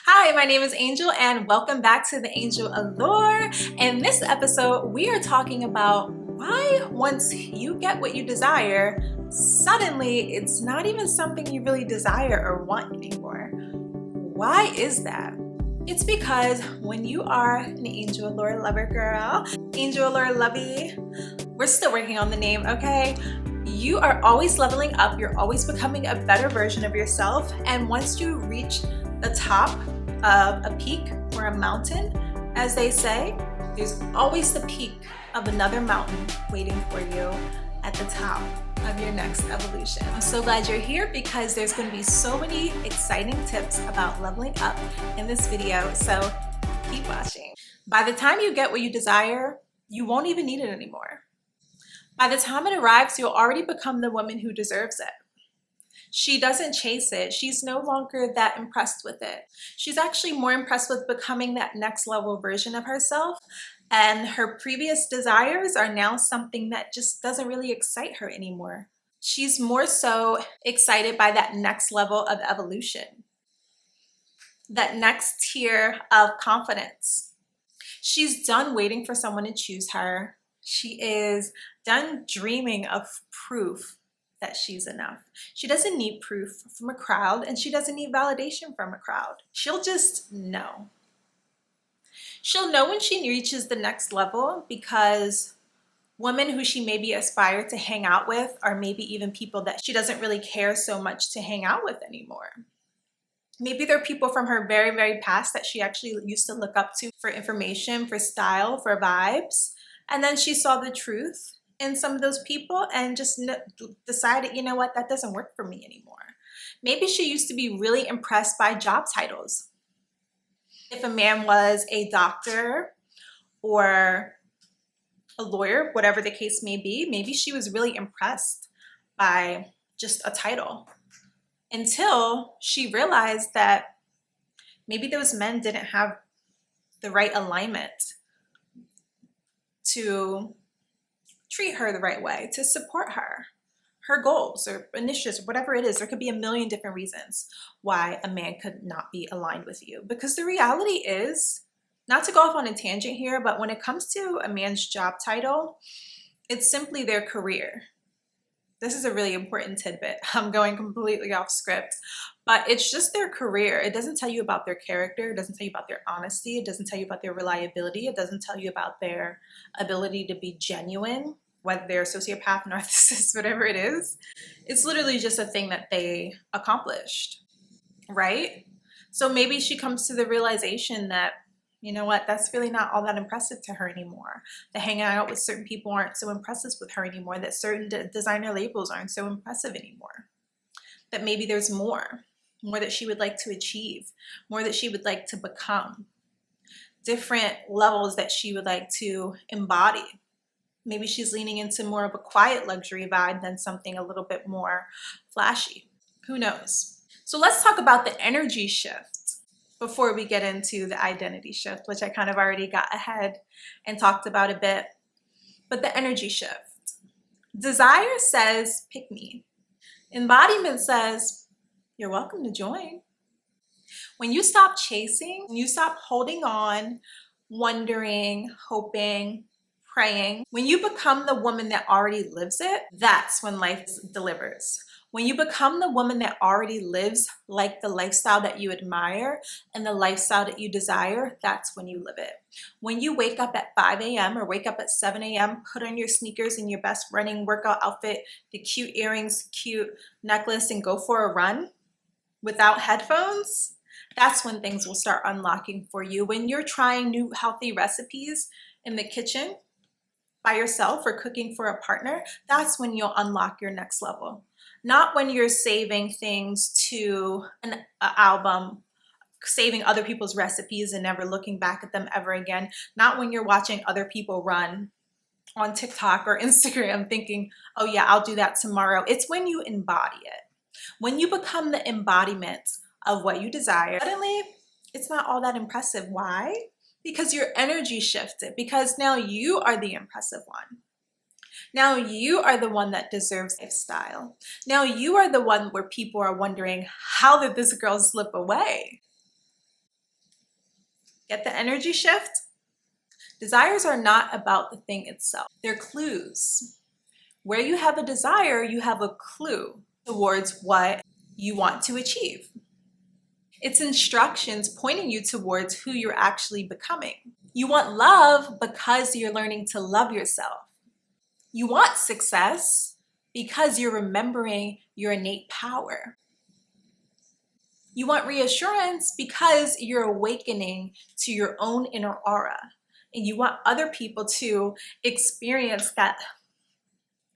Hi, my name is Angel and welcome back to the Angel Allure. In this episode, we are talking about why once you get what you desire, suddenly it's not even something you really desire or want anymore. Why is that? It's because when you are an Angel Allure lover girl, Angel Allure lovey, we're still working on the name, okay? You are always leveling up, you're always becoming a better version of yourself, and once you reach the top of a peak or a mountain, as they say, there's always the peak of another mountain waiting for you at the top of your next evolution. I'm so glad you're here because there's going to be so many exciting tips about leveling up in this video, so keep watching. By the time you get what you desire, you won't even need it anymore. By the time it arrives, you'll already become the woman who deserves it. She doesn't chase it. She's no longer that impressed with it. She's actually more impressed with becoming that next level version of herself, and her previous desires are now something that just doesn't really excite her anymore. She's more so excited by that next level of evolution, that next tier of confidence. She's done waiting for someone to choose her. She is done dreaming of proof that she's enough. She doesn't need proof from a crowd, and she doesn't need validation from a crowd. She'll just know. She'll know when she reaches the next level because women who she maybe aspired to hang out with are maybe even people that she doesn't really care so much to hang out with anymore. Maybe they're people from her very, very past that she actually used to look up to for information, for style, for vibes. And then she saw the truth in some of those people and just decided, you know what, that doesn't work for me anymore. Maybe she used to be really impressed by job titles. If a man was a doctor or a lawyer, whatever the case may be, maybe she was really impressed by just a title until she realized that maybe those men didn't have the right alignment to treat her the right way, to support her goals or initiatives, or whatever it is. There could be a million different reasons why a man could not be aligned with you. Because the reality is, not to go off on a tangent here, but when it comes to a man's job title, it's simply their career. This is a really important tidbit. I'm going completely off script, but it's just their career. It doesn't tell you about their character. It doesn't tell you about their honesty. It doesn't tell you about their reliability. It doesn't tell you about their ability to be genuine, whether they're a sociopath, narcissist, whatever it is. It's literally just a thing that they accomplished, right? So maybe she comes to the realization that, you know what, that's really not all that impressive to her anymore. That hanging out with certain people aren't so impressive with her anymore. That certain designer labels aren't so impressive anymore. That maybe there's more that she would like to achieve, more that she would like to become, different levels that she would like to embody. Maybe she's leaning into more of a quiet luxury vibe than something a little bit more flashy. Who knows? So let's talk about the energy shift before we get into the identity shift, which I kind of already got ahead and talked about a bit. But the energy shift. Desire says, pick me. Embodiment says, you're welcome to join. When you stop chasing, when you stop holding on, wondering, hoping, praying, when you become the woman that already lives it, that's when life delivers. When you become the woman that already lives like the lifestyle that you admire and the lifestyle that you desire, that's when you live it. When you wake up at 5 a.m. or wake up at 7 a.m., put on your sneakers and your best running workout outfit, the cute earrings, cute necklace, and go for a run without headphones, that's when things will start unlocking for you. When you're trying new healthy recipes in the kitchen by yourself or cooking for a partner, that's when you'll unlock your next level. Not when you're saving things to an album, saving other people's recipes and never looking back at them ever again. Not when you're watching other people run on TikTok or Instagram thinking, oh yeah, I'll do that tomorrow. It's when you embody it. When you become the embodiment of what you desire, suddenly it's not all that impressive. Why? Because your energy shifted, because now you are the impressive one. Now you are the one that deserves lifestyle. Now you are the one where people are wondering, how did this girl slip away? Get the energy shift? Desires are not about the thing itself. They're clues. Where you have a desire, you have a clue towards what you want to achieve. It's instructions pointing you towards who you're actually becoming. You want love because you're learning to love yourself. You want success because you're remembering your innate power. You want reassurance because you're awakening to your own inner aura. And you want other people to experience that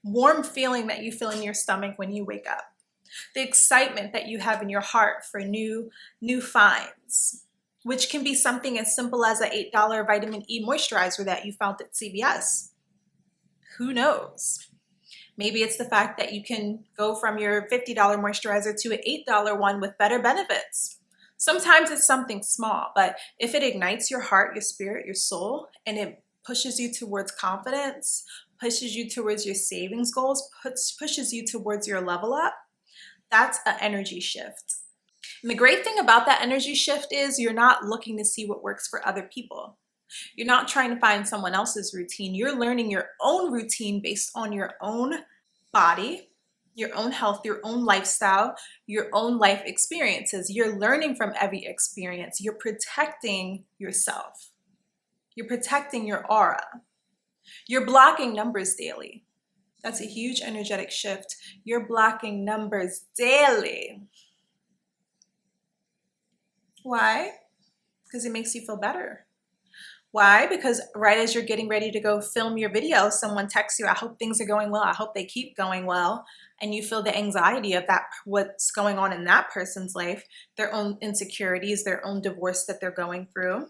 warm feeling that you feel in your stomach when you wake up. The excitement that you have in your heart for new finds, which can be something as simple as an $8 vitamin E moisturizer that you found at CVS. Who knows? Maybe it's the fact that you can go from your $50 moisturizer to an $8 one with better benefits. Sometimes it's something small, but if it ignites your heart, your spirit, your soul, and it pushes you towards confidence, pushes you towards your savings goals, pushes you towards your level up, that's an energy shift. And the great thing about that energy shift is you're not looking to see what works for other people. You're not trying to find someone else's routine. You're learning your own routine based on your own body, your own health, your own lifestyle, your own life experiences. You're learning from every experience. You're protecting yourself. You're protecting your aura. You're blocking numbers daily. That's a huge energetic shift. You're blocking numbers daily. Why? Because it makes you feel better. Why? Because right as you're getting ready to go film your video, someone texts you, I hope things are going well. I hope they keep going well. And you feel the anxiety of that, what's going on in that person's life, their own insecurities, their own divorce that they're going through.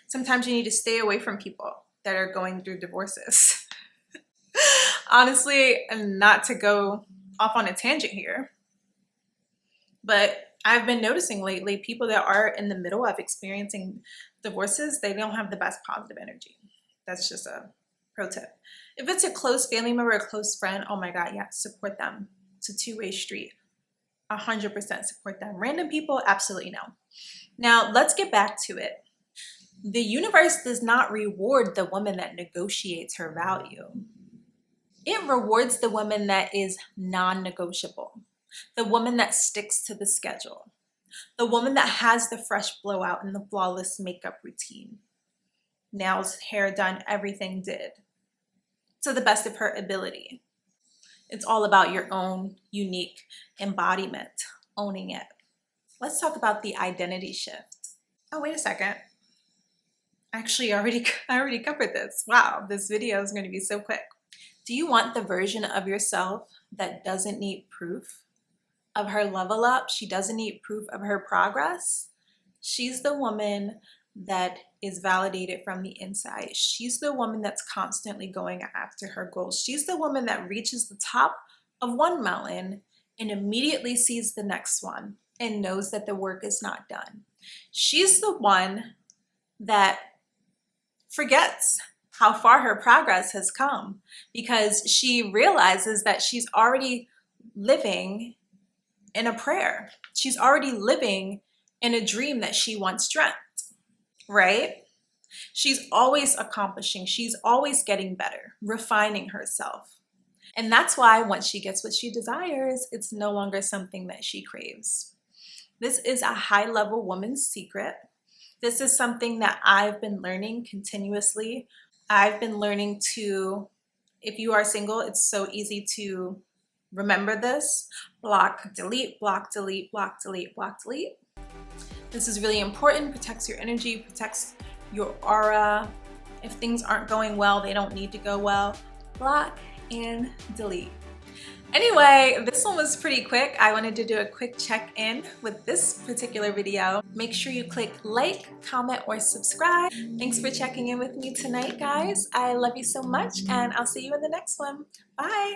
Sometimes you need to stay away from people that are going through divorces. Honestly, and not to go off on a tangent here, but I've been noticing lately people that are in the middle of experiencing divorces, they don't have the best positive energy. That's just a pro tip. If it's a close family member, a close friend, oh my God, yeah, support them. It's a two-way street. 100% support them. Random people, absolutely no. Now, let's get back to it. The universe does not reward the woman that negotiates her value. It rewards the woman that is non-negotiable. The woman that sticks to the schedule. The woman that has the fresh blowout and the flawless makeup routine. Nails, hair done, everything did. To the best of her ability. It's all about your own unique embodiment, owning it. Let's talk about the identity shift. Oh, wait a second. Actually, I already covered this. Wow, this video is going to be so quick. Do you want the version of yourself that doesn't need proof of her level up? She doesn't need proof of her progress. She's the woman that is validated from the inside. She's the woman that's constantly going after her goals. She's the woman that reaches the top of one mountain and immediately sees the next one and knows that the work is not done. She's the one that forgets how far her progress has come because she realizes that she's already living in a prayer. She's already living in a dream that she once dreamt, right? She's always accomplishing. She's always getting better, refining herself. And that's why once she gets what she desires, it's no longer something that she craves. This is a high-level woman's secret. This is something that I've been learning continuously. I've been learning to, if you are single, it's so easy to remember this. Block, delete, block, delete, block, delete, block, delete. This is really important. Protects your energy, protects your aura. If things aren't going well, they don't need to go well. Block and delete. Anyway, this one was pretty quick. I wanted to do a quick check-in with this particular video. Make sure you click like, comment, or subscribe. Thanks for checking in with me tonight, guys. I love you so much, and I'll see you in the next one. Bye.